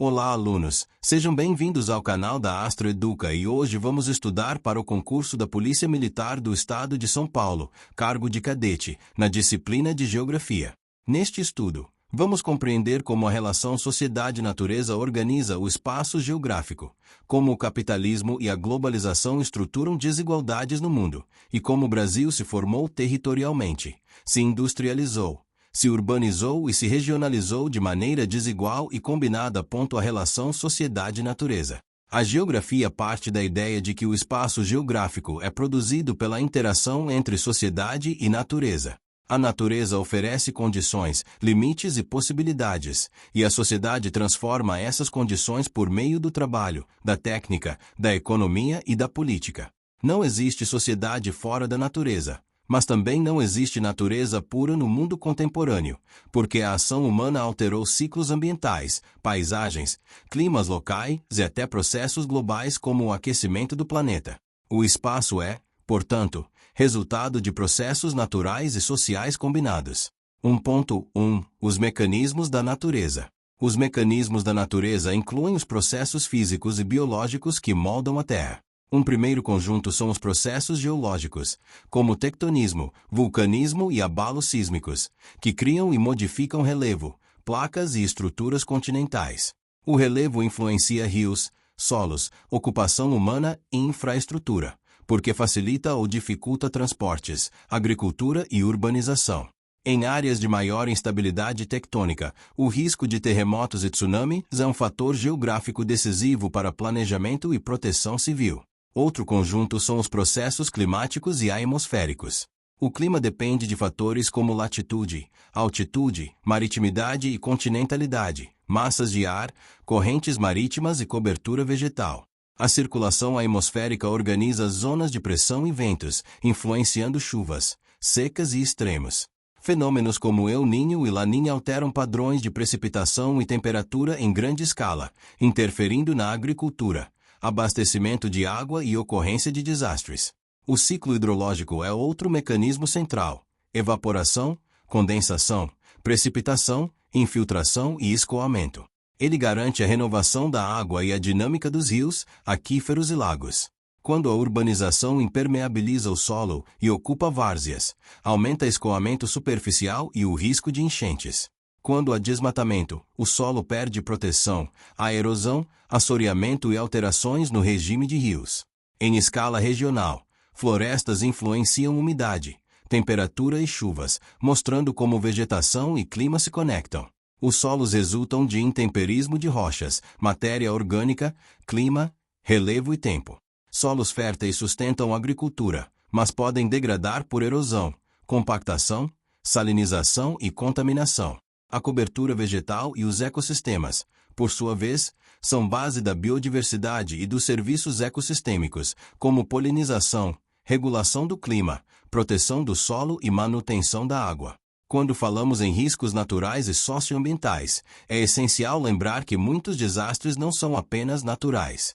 Olá, alunos! Sejam bem-vindos ao canal da Astro Educa e hoje vamos estudar para o concurso da Polícia Militar do Estado de São Paulo, cargo de cadete, na disciplina de Geografia. Neste estudo, vamos compreender como a relação sociedade-natureza organiza o espaço geográfico, como o capitalismo e a globalização estruturam desigualdades no mundo, e como o Brasil se formou territorialmente, se industrializou, se urbanizou e se regionalizou de maneira desigual e combinada. A relação sociedade-natureza. A geografia parte da ideia de que o espaço geográfico é produzido pela interação entre sociedade e natureza. A natureza oferece condições, limites e possibilidades, e a sociedade transforma essas condições por meio do trabalho, da técnica, da economia e da política. Não existe sociedade fora da natureza. Mas também não existe natureza pura no mundo contemporâneo, porque a ação humana alterou ciclos ambientais, paisagens, climas locais e até processos globais como o aquecimento do planeta. O espaço é, portanto, resultado de processos naturais e sociais combinados. 1.1 Os mecanismos da natureza. Os mecanismos da natureza incluem os processos físicos e biológicos que moldam a Terra. Um primeiro conjunto são os processos geológicos, como o tectonismo, vulcanismo e abalos sísmicos, que criam e modificam relevo, placas e estruturas continentais. O relevo influencia rios, solos, ocupação humana e infraestrutura, porque facilita ou dificulta transportes, agricultura e urbanização. Em áreas de maior instabilidade tectônica, o risco de terremotos e tsunamis é um fator geográfico decisivo para planejamento e proteção civil. Outro conjunto são os processos climáticos e atmosféricos. O clima depende de fatores como latitude, altitude, maritimidade e continentalidade, massas de ar, correntes marítimas e cobertura vegetal. A circulação atmosférica organiza zonas de pressão e ventos, influenciando chuvas, secas e extremos. Fenômenos como El Niño e Laninha alteram padrões de precipitação e temperatura em grande escala, interferindo na agricultura, abastecimento de água e ocorrência de desastres. O ciclo hidrológico é outro mecanismo central: evaporação, condensação, precipitação, infiltração e escoamento. Ele garante a renovação da água e a dinâmica dos rios, aquíferos e lagos. Quando a urbanização impermeabiliza o solo e ocupa várzeas, aumenta escoamento superficial e o risco de enchentes. Quando há desmatamento, o solo perde proteção, há erosão, assoreamento e alterações no regime de rios. Em escala regional, florestas influenciam umidade, temperatura e chuvas, mostrando como vegetação e clima se conectam. Os solos resultam de intemperismo de rochas, matéria orgânica, clima, relevo e tempo. Solos férteis sustentam a agricultura, mas podem degradar por erosão, compactação, salinização e contaminação. A cobertura vegetal e os ecossistemas, por sua vez, são base da biodiversidade e dos serviços ecossistêmicos, como polinização, regulação do clima, proteção do solo e manutenção da água. Quando falamos em riscos naturais e socioambientais, é essencial lembrar que muitos desastres não são apenas naturais.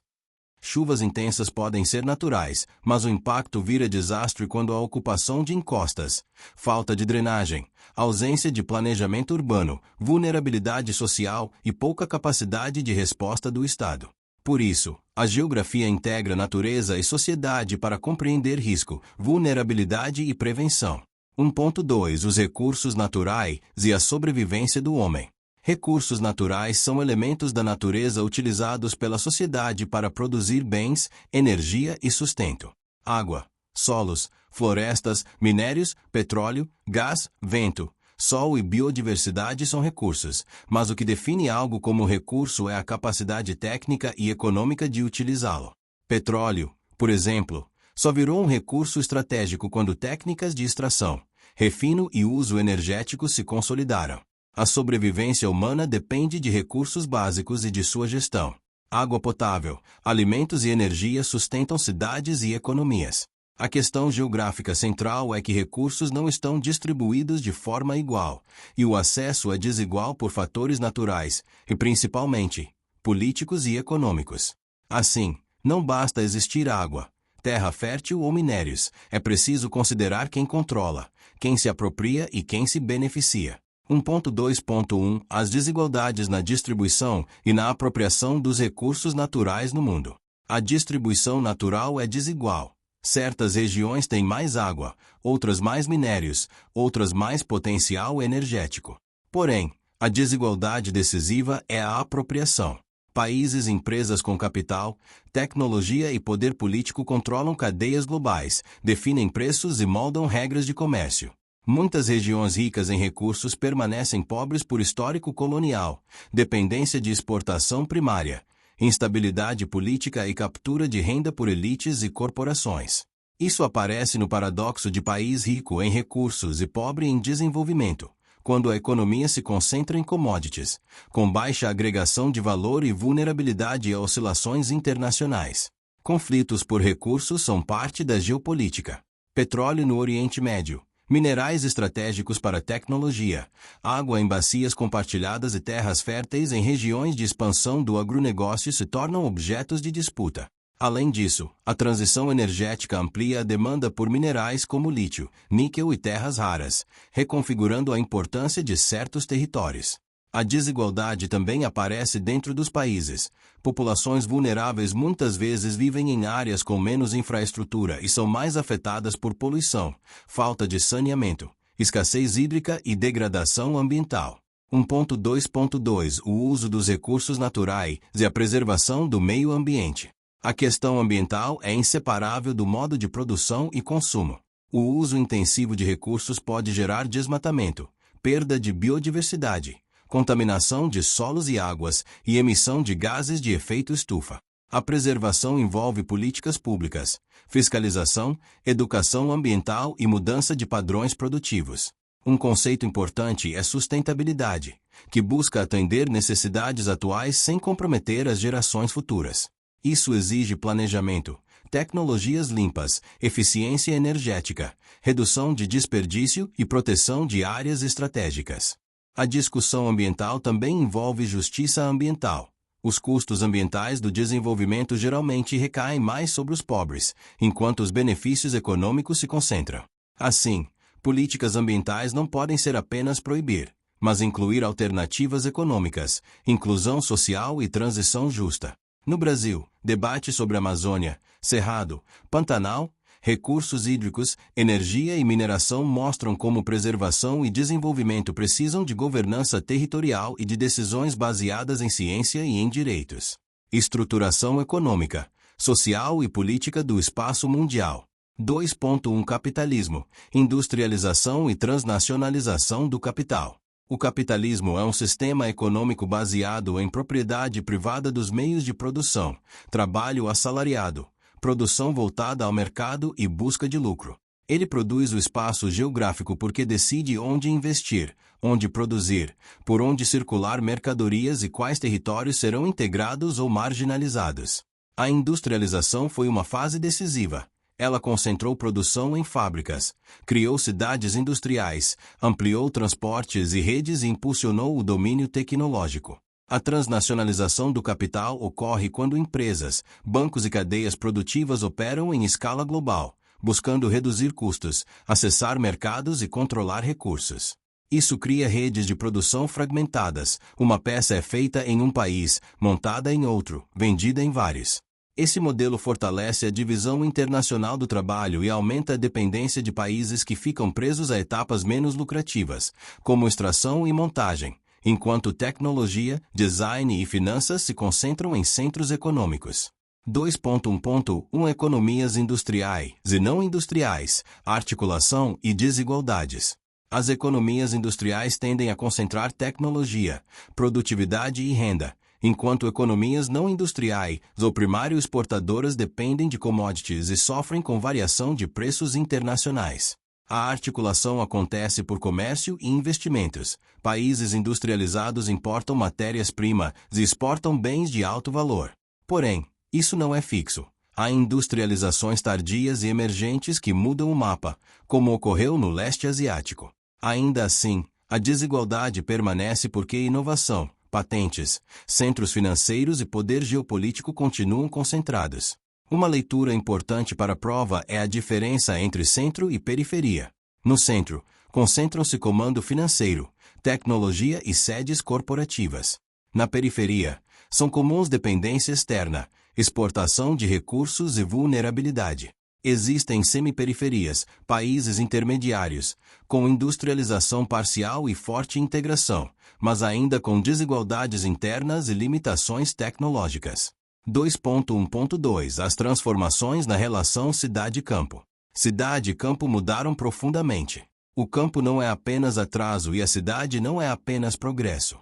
Chuvas intensas podem ser naturais, mas o impacto vira desastre quando há ocupação de encostas, falta de drenagem, ausência de planejamento urbano, vulnerabilidade social e pouca capacidade de resposta do Estado. Por isso, a geografia integra natureza e sociedade para compreender risco, vulnerabilidade e prevenção. 1.2 Os recursos naturais e a sobrevivência do homem. Recursos naturais são elementos da natureza utilizados pela sociedade para produzir bens, energia e sustento. Água, solos, florestas, minérios, petróleo, gás, vento, sol e biodiversidade são recursos, mas o que define algo como recurso é a capacidade técnica e econômica de utilizá-lo. Petróleo, por exemplo, só virou um recurso estratégico quando técnicas de extração, refino e uso energético se consolidaram. A sobrevivência humana depende de recursos básicos e de sua gestão. Água potável, alimentos e energia sustentam cidades e economias. A questão geográfica central é que recursos não estão distribuídos de forma igual, e o acesso é desigual por fatores naturais, e principalmente, políticos e econômicos. Assim, não basta existir água, terra fértil ou minérios, é preciso considerar quem controla, quem se apropria e quem se beneficia. 1.2.1 As desigualdades na distribuição e na apropriação dos recursos naturais no mundo. A distribuição natural é desigual. Certas regiões têm mais água, outras mais minérios, outras mais potencial energético. Porém, a desigualdade decisiva é a apropriação. Países e empresas com capital, tecnologia e poder político controlam cadeias globais, definem preços e moldam regras de comércio. Muitas regiões ricas em recursos permanecem pobres por histórico colonial, dependência de exportação primária, instabilidade política e captura de renda por elites e corporações. Isso aparece no paradoxo de país rico em recursos e pobre em desenvolvimento, quando a economia se concentra em commodities, com baixa agregação de valor e vulnerabilidade a oscilações internacionais. Conflitos por recursos são parte da geopolítica. Petróleo no Oriente Médio, minerais estratégicos para tecnologia, água em bacias compartilhadas e terras férteis em regiões de expansão do agronegócio se tornam objetos de disputa. Além disso, a transição energética amplia a demanda por minerais como lítio, níquel e terras raras, reconfigurando a importância de certos territórios. A desigualdade também aparece dentro dos países. Populações vulneráveis muitas vezes vivem em áreas com menos infraestrutura e são mais afetadas por poluição, falta de saneamento, escassez hídrica e degradação ambiental. 1.2.2 O uso dos recursos naturais e a preservação do meio ambiente. A questão ambiental é inseparável do modo de produção e consumo. O uso intensivo de recursos pode gerar desmatamento, perda de biodiversidade, contaminação de solos e águas e emissão de gases de efeito estufa. A preservação envolve políticas públicas, fiscalização, educação ambiental e mudança de padrões produtivos. Um conceito importante é sustentabilidade, que busca atender necessidades atuais sem comprometer as gerações futuras. Isso exige planejamento, tecnologias limpas, eficiência energética, redução de desperdício e proteção de áreas estratégicas. A discussão ambiental também envolve justiça ambiental. Os custos ambientais do desenvolvimento geralmente recaem mais sobre os pobres, enquanto os benefícios econômicos se concentram. Assim, políticas ambientais não podem ser apenas proibir, mas incluir alternativas econômicas, inclusão social e transição justa. No Brasil, debate sobre Amazônia, Cerrado, Pantanal, recursos hídricos, energia e mineração mostram como preservação e desenvolvimento precisam de governança territorial e de decisões baseadas em ciência e em direitos. Estruturação econômica, social e política do espaço mundial. 2.1 Capitalismo, industrialização e transnacionalização do capital. O capitalismo é um sistema econômico baseado em propriedade privada dos meios de produção, trabalho assalariado, produção voltada ao mercado e busca de lucro. Ele produz o espaço geográfico porque decide onde investir, onde produzir, por onde circular mercadorias e quais territórios serão integrados ou marginalizados. A industrialização foi uma fase decisiva. Ela concentrou produção em fábricas, criou cidades industriais, ampliou transportes e redes e impulsionou o domínio tecnológico. A transnacionalização do capital ocorre quando empresas, bancos e cadeias produtivas operam em escala global, buscando reduzir custos, acessar mercados e controlar recursos. Isso cria redes de produção fragmentadas. Uma peça é feita em um país, montada em outro, vendida em vários. Esse modelo fortalece a divisão internacional do trabalho e aumenta a dependência de países que ficam presos a etapas menos lucrativas, como extração e montagem, enquanto tecnologia, design e finanças se concentram em centros econômicos. 2.1.1 Economias industriais e não industriais, articulação e desigualdades. As economias industriais tendem a concentrar tecnologia, produtividade e renda, enquanto economias não industriais ou primário exportadoras dependem de commodities e sofrem com variação de preços internacionais. A articulação acontece por comércio e investimentos. Países industrializados importam matérias-primas e exportam bens de alto valor. Porém, isso não é fixo. Há industrializações tardias e emergentes que mudam o mapa, como ocorreu no leste asiático. Ainda assim, a desigualdade permanece porque inovação, patentes, centros financeiros e poder geopolítico continuam concentrados. Uma leitura importante para a prova é a diferença entre centro e periferia. No centro, concentram-se comando financeiro, tecnologia e sedes corporativas. Na periferia, são comuns dependência externa, exportação de recursos e vulnerabilidade. Existem semi-periferias, países intermediários, com industrialização parcial e forte integração, mas ainda com desigualdades internas e limitações tecnológicas. 2.1.2 As transformações na relação cidade-campo. Cidade e campo mudaram profundamente. O campo não é apenas atraso e a cidade não é apenas progresso.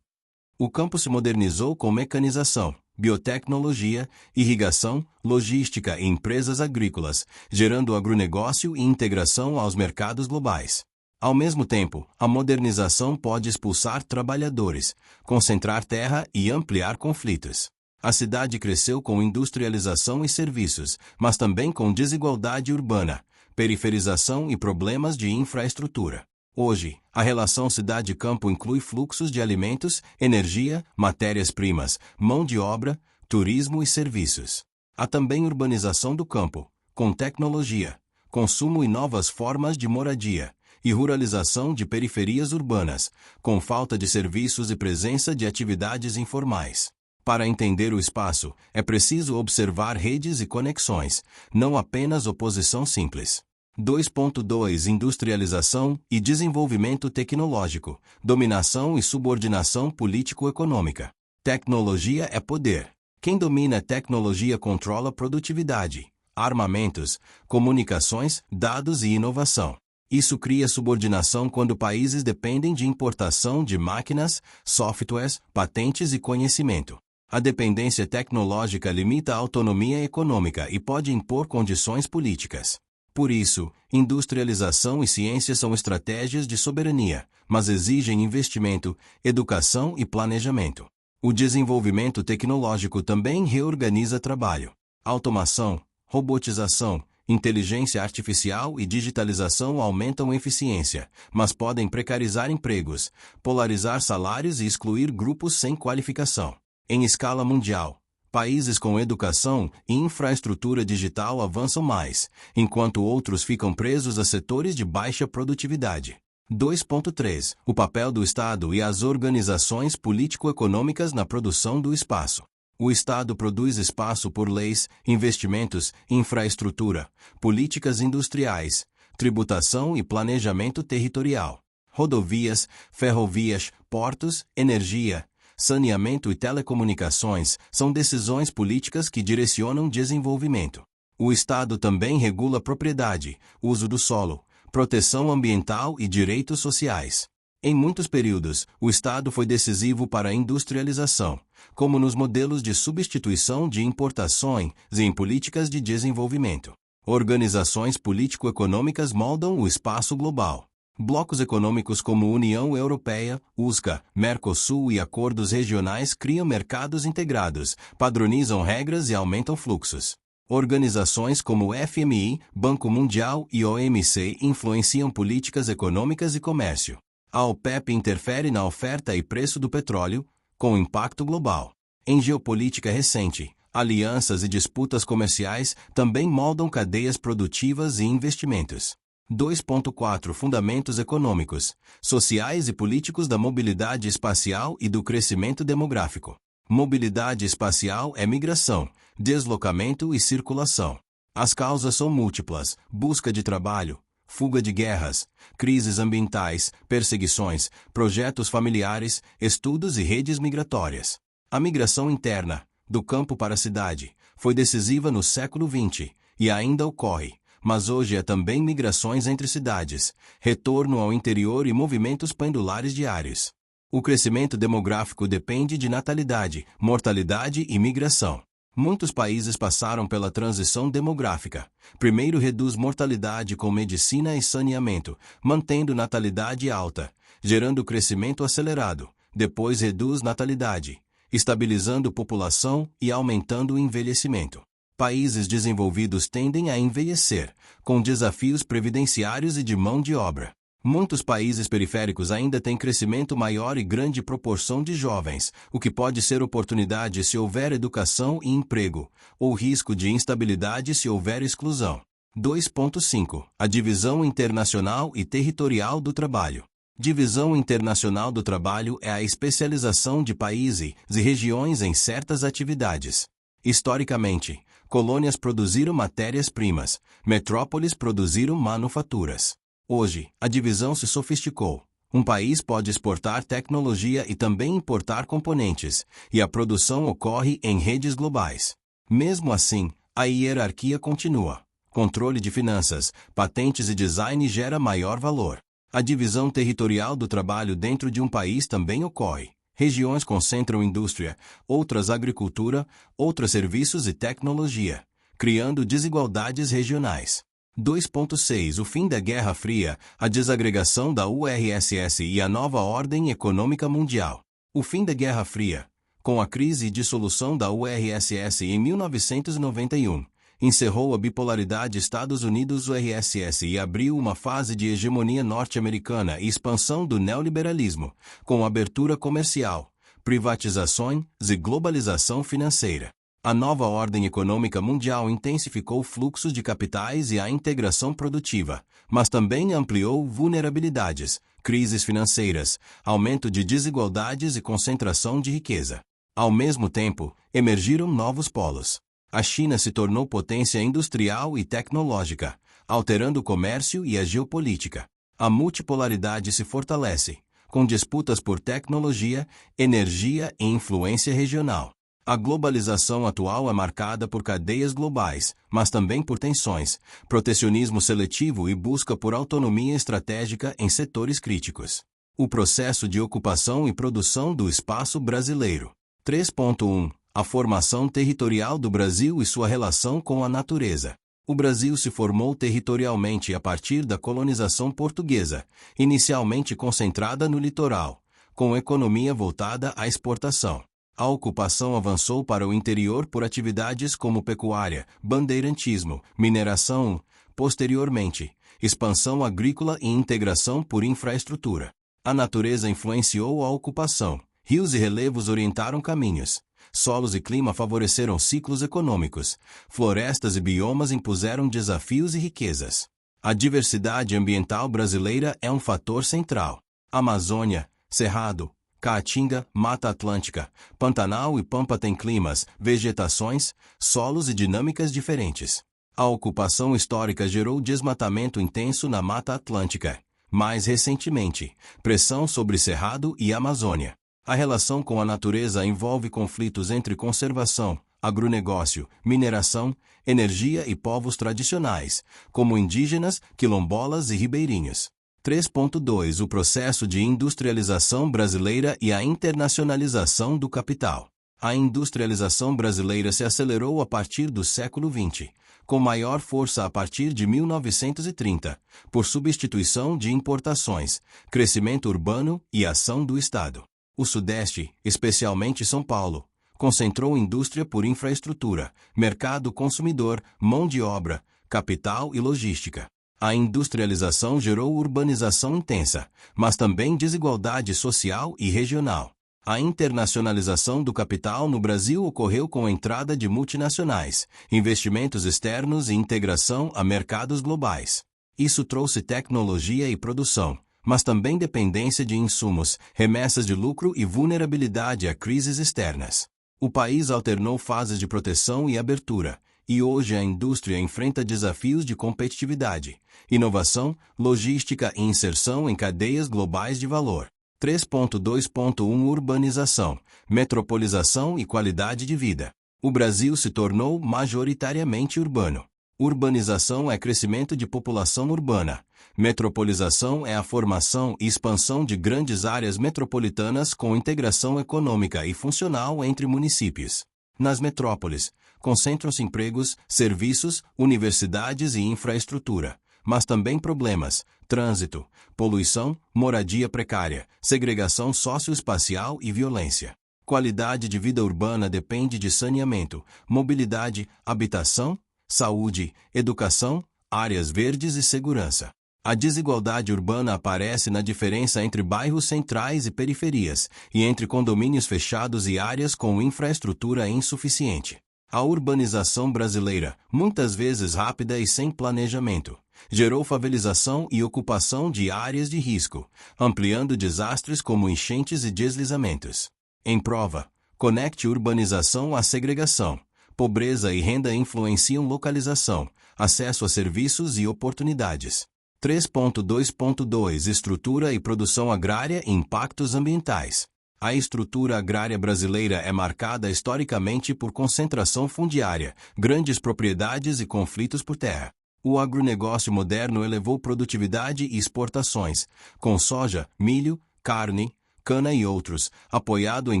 O campo se modernizou com mecanização, biotecnologia, irrigação, logística e empresas agrícolas, gerando agronegócio e integração aos mercados globais. Ao mesmo tempo, a modernização pode expulsar trabalhadores, concentrar terra e ampliar conflitos. A cidade cresceu com industrialização e serviços, mas também com desigualdade urbana, periferização e problemas de infraestrutura. Hoje, a relação cidade-campo inclui fluxos de alimentos, energia, matérias-primas, mão de obra, turismo e serviços. Há também urbanização do campo, com tecnologia, consumo e novas formas de moradia, e ruralização de periferias urbanas, com falta de serviços e presença de atividades informais. Para entender o espaço, é preciso observar redes e conexões, não apenas oposição simples. 2.2 Industrialização e desenvolvimento tecnológico, dominação e subordinação político-econômica. Tecnologia é poder. Quem domina a tecnologia controla produtividade, armamentos, comunicações, dados e inovação. Isso cria subordinação quando países dependem de importação de máquinas, softwares, patentes e conhecimento. A dependência tecnológica limita a autonomia econômica e pode impor condições políticas. Por isso, industrialização e ciência são estratégias de soberania, mas exigem investimento, educação e planejamento. O desenvolvimento tecnológico também reorganiza trabalho. Automação, robotização, inteligência artificial e digitalização aumentam eficiência, mas podem precarizar empregos, polarizar salários e excluir grupos sem qualificação. Em escala mundial, países com educação e infraestrutura digital avançam mais, enquanto outros ficam presos a setores de baixa produtividade. 2.3 O papel do Estado e as organizações político-econômicas na produção do espaço. O Estado produz espaço por leis, investimentos, infraestrutura, políticas industriais, tributação e planejamento territorial. Rodovias, ferrovias, portos, energia, saneamento e telecomunicações são decisões políticas que direcionam desenvolvimento. O Estado também regula propriedade, uso do solo, proteção ambiental e direitos sociais. Em muitos períodos, o Estado foi decisivo para a industrialização, como nos modelos de substituição de importações e em políticas de desenvolvimento. Organizações político-econômicas moldam o espaço global. Blocos econômicos como União Europeia, USCA, Mercosul e acordos regionais criam mercados integrados, padronizam regras e aumentam fluxos. Organizações como o FMI, Banco Mundial e OMC influenciam políticas econômicas e comércio. A OPEP interfere na oferta e preço do petróleo, com impacto global. Em geopolítica recente, alianças e disputas comerciais também moldam cadeias produtivas e investimentos. 2.4 Fundamentos econômicos, sociais e políticos da mobilidade espacial e do crescimento demográfico. Mobilidade espacial é migração, deslocamento e circulação. As causas são múltiplas: busca de trabalho, fuga de guerras, crises ambientais, perseguições, projetos familiares, estudos e redes migratórias. A migração interna, do campo para a cidade, foi decisiva no século XX e ainda ocorre, mas hoje é também migrações entre cidades, retorno ao interior e movimentos pendulares diários. O crescimento demográfico depende de natalidade, mortalidade e migração. Muitos países passaram pela transição demográfica. Primeiro reduz mortalidade com medicina e saneamento, mantendo natalidade alta, gerando crescimento acelerado. Depois reduz natalidade, estabilizando população e aumentando o envelhecimento. Países desenvolvidos tendem a envelhecer, com desafios previdenciários e de mão de obra. Muitos países periféricos ainda têm crescimento maior e grande proporção de jovens, o que pode ser oportunidade se houver educação e emprego, ou risco de instabilidade se houver exclusão. 2.5 A divisão internacional e territorial do trabalho. Divisão internacional do trabalho é a especialização de países e regiões em certas atividades. Historicamente, colônias produziram matérias-primas, metrópoles produziram manufaturas. Hoje, a divisão se sofisticou. Um país pode exportar tecnologia e também importar componentes, e a produção ocorre em redes globais. Mesmo assim, a hierarquia continua. Controle de finanças, patentes e design gera maior valor. A divisão territorial do trabalho dentro de um país também ocorre. Regiões concentram indústria, outras agricultura, outras serviços e tecnologia, criando desigualdades regionais. 2.6 O fim da Guerra Fria, a desagregação da URSS e a nova ordem econômica mundial. O fim da Guerra Fria, com a crise e dissolução da URSS em 1991, encerrou a bipolaridade Estados Unidos-URSS e abriu uma fase de hegemonia norte-americana e expansão do neoliberalismo, com abertura comercial, privatizações e globalização financeira. A nova ordem econômica mundial intensificou fluxos de capitais e a integração produtiva, mas também ampliou vulnerabilidades, crises financeiras, aumento de desigualdades e concentração de riqueza. Ao mesmo tempo, emergiram novos polos. A China se tornou potência industrial e tecnológica, alterando o comércio e a geopolítica. A multipolaridade se fortalece, com disputas por tecnologia, energia e influência regional. A globalização atual é marcada por cadeias globais, mas também por tensões, protecionismo seletivo e busca por autonomia estratégica em setores críticos. O processo de ocupação e produção do espaço brasileiro. 3.1 A formação territorial do Brasil e sua relação com a natureza. O Brasil se formou territorialmente a partir da colonização portuguesa, inicialmente concentrada no litoral, com economia voltada à exportação. A ocupação avançou para o interior por atividades como pecuária, bandeirantismo, mineração, posteriormente, expansão agrícola e integração por infraestrutura. A natureza influenciou a ocupação. Rios e relevos orientaram caminhos. Solos e clima favoreceram ciclos econômicos. Florestas e biomas impuseram desafios e riquezas. A diversidade ambiental brasileira é um fator central. Amazônia, Cerrado, Caatinga, Mata Atlântica, Pantanal e Pampa têm climas, vegetações, solos e dinâmicas diferentes. A ocupação histórica gerou desmatamento intenso na Mata Atlântica. Mais recentemente, pressão sobre Cerrado e Amazônia. A relação com a natureza envolve conflitos entre conservação, agronegócio, mineração, energia e povos tradicionais, como indígenas, quilombolas e ribeirinhos. 3.2 O processo de industrialização brasileira e a internacionalização do capital. A industrialização brasileira se acelerou a partir do século XX, com maior força a partir de 1930, por substituição de importações, crescimento urbano e ação do Estado. O Sudeste, especialmente São Paulo, concentrou indústria por infraestrutura, mercado consumidor, mão de obra, capital e logística. A industrialização gerou urbanização intensa, mas também desigualdade social e regional. A internacionalização do capital no Brasil ocorreu com a entrada de multinacionais, investimentos externos e integração a mercados globais. Isso trouxe tecnologia e produção, mas também dependência de insumos, remessas de lucro e vulnerabilidade a crises externas. O país alternou fases de proteção e abertura, e hoje a indústria enfrenta desafios de competitividade, inovação, logística e inserção em cadeias globais de valor. 3.2.1 Urbanização, metropolização e qualidade de vida. O Brasil se tornou majoritariamente urbano. Urbanização é crescimento de população urbana. Metropolização é a formação e expansão de grandes áreas metropolitanas com integração econômica e funcional entre municípios. Nas metrópoles, concentram-se empregos, serviços, universidades e infraestrutura, mas também problemas, trânsito, poluição, moradia precária, segregação socioespacial e violência. Qualidade de vida urbana depende de saneamento, mobilidade, habitação, saúde, educação, áreas verdes e segurança. A desigualdade urbana aparece na diferença entre bairros centrais e periferias, e entre condomínios fechados e áreas com infraestrutura insuficiente. A urbanização brasileira, muitas vezes rápida e sem planejamento, gerou favelização e ocupação de áreas de risco, ampliando desastres como enchentes e deslizamentos. Em prova, conecte urbanização à segregação. Pobreza e renda influenciam localização, acesso a serviços e oportunidades. 3.2.2 Estrutura e produção agrária e impactos ambientais. A estrutura agrária brasileira é marcada historicamente por concentração fundiária, grandes propriedades e conflitos por terra. O agronegócio moderno elevou produtividade e exportações, com soja, milho, carne, cana e outros, apoiado em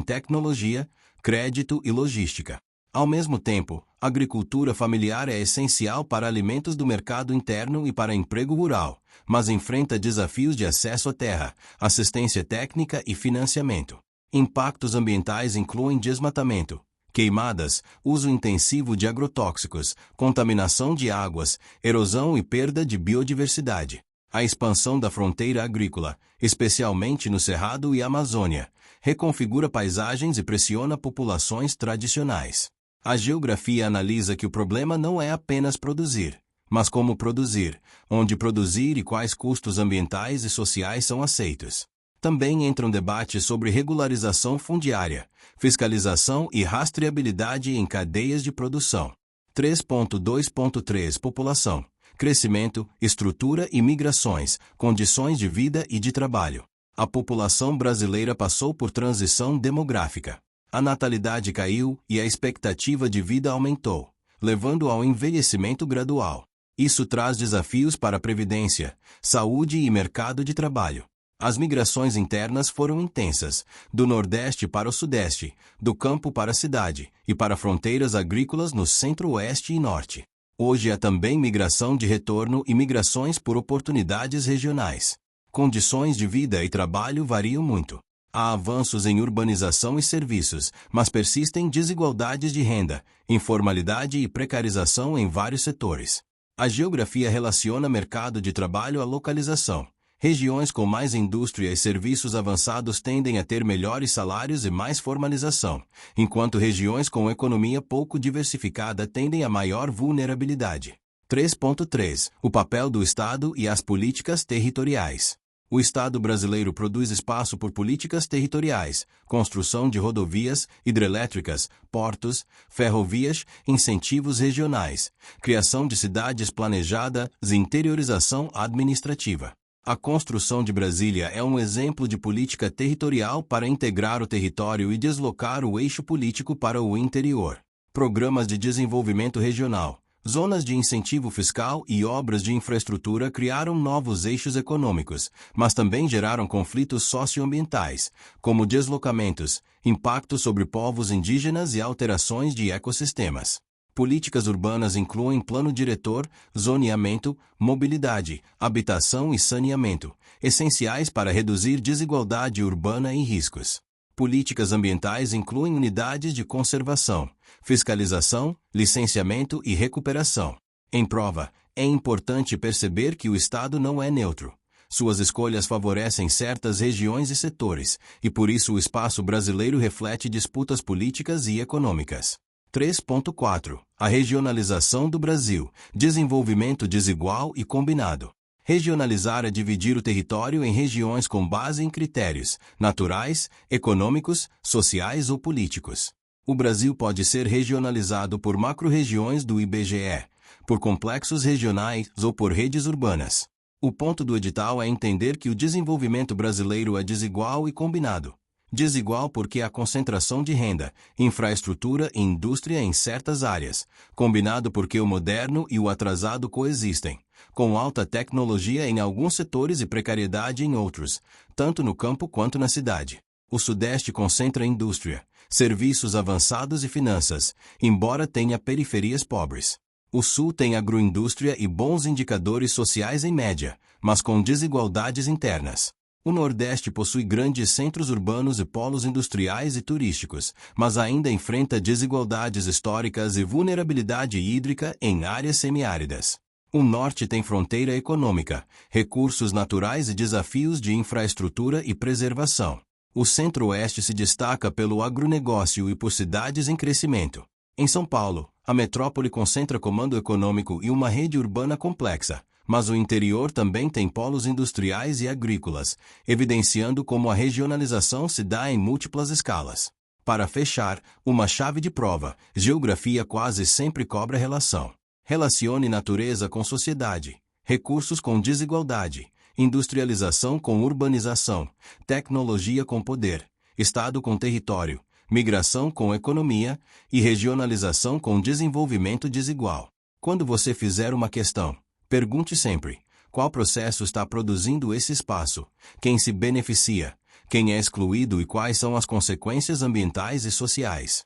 tecnologia, crédito e logística. Ao mesmo tempo, a agricultura familiar é essencial para alimentos do mercado interno e para emprego rural, mas enfrenta desafios de acesso à terra, assistência técnica e financiamento. Impactos ambientais incluem desmatamento, queimadas, uso intensivo de agrotóxicos, contaminação de águas, erosão e perda de biodiversidade. A expansão da fronteira agrícola, especialmente no Cerrado e Amazônia, reconfigura paisagens e pressiona populações tradicionais. A geografia analisa que o problema não é apenas produzir, mas como produzir, onde produzir e quais custos ambientais e sociais são aceitos. Também entram debates sobre regularização fundiária, fiscalização e rastreabilidade em cadeias de produção. 3.2.3 População, crescimento, estrutura e migrações, condições de vida e de trabalho. A população brasileira passou por transição demográfica. A natalidade caiu e a expectativa de vida aumentou, levando ao envelhecimento gradual. Isso traz desafios para a previdência, saúde e mercado de trabalho. As migrações internas foram intensas, do Nordeste para o Sudeste, do campo para a cidade e para fronteiras agrícolas no Centro-Oeste e Norte. Hoje há também migração de retorno e migrações por oportunidades regionais. Condições de vida e trabalho variam muito. Há avanços em urbanização e serviços, mas persistem desigualdades de renda, informalidade e precarização em vários setores. A geografia relaciona mercado de trabalho à localização. Regiões com mais indústria e serviços avançados tendem a ter melhores salários e mais formalização, enquanto regiões com economia pouco diversificada tendem a maior vulnerabilidade. 3.3 O papel do Estado e as políticas territoriais. O Estado brasileiro produz espaço por políticas territoriais, construção de rodovias, hidrelétricas, portos, ferrovias, incentivos regionais, criação de cidades planejadas e interiorização administrativa. A construção de Brasília é um exemplo de política territorial para integrar o território e deslocar o eixo político para o interior. Programas de desenvolvimento regional, zonas de incentivo fiscal e obras de infraestrutura criaram novos eixos econômicos, mas também geraram conflitos socioambientais, como deslocamentos, impactos sobre povos indígenas e alterações de ecossistemas. Políticas urbanas incluem plano diretor, zoneamento, mobilidade, habitação e saneamento, essenciais para reduzir desigualdade urbana e riscos. Políticas ambientais incluem unidades de conservação, fiscalização, licenciamento e recuperação. Em prova, é importante perceber que o Estado não é neutro. Suas escolhas favorecem certas regiões e setores, e por isso o espaço brasileiro reflete disputas políticas e econômicas. 3.4 A regionalização do Brasil, desenvolvimento desigual e combinado. Regionalizar é dividir o território em regiões com base em critérios naturais, econômicos, sociais ou políticos. O Brasil pode ser regionalizado por macro-regiões do IBGE, por complexos regionais ou por redes urbanas. O ponto do edital é entender que o desenvolvimento brasileiro é desigual e combinado. Desigual porque há concentração de renda, infraestrutura e indústria em certas áreas. Combinado porque o moderno e o atrasado coexistem, com alta tecnologia em alguns setores e precariedade em outros, tanto no campo quanto na cidade. O Sudeste concentra indústria, serviços avançados e finanças, embora tenha periferias pobres. O Sul tem agroindústria e bons indicadores sociais em média, mas com desigualdades internas. O Nordeste possui grandes centros urbanos e polos industriais e turísticos, mas ainda enfrenta desigualdades históricas e vulnerabilidade hídrica em áreas semiáridas. O Norte tem fronteira econômica, recursos naturais e desafios de infraestrutura e preservação. O Centro-Oeste se destaca pelo agronegócio e por cidades em crescimento. Em São Paulo, a metrópole concentra comando econômico e uma rede urbana complexa, Mas o interior também tem polos industriais e agrícolas, evidenciando como a regionalização se dá em múltiplas escalas. Para fechar, uma chave de prova: geografia quase sempre cobra relação. Relacione natureza com sociedade, recursos com desigualdade, industrialização com urbanização, tecnologia com poder, Estado com território, migração com economia e regionalização com desenvolvimento desigual. Quando você fizer uma questão, pergunte sempre: qual processo está produzindo esse espaço? Quem se beneficia? Quem é excluído e quais são as consequências ambientais e sociais?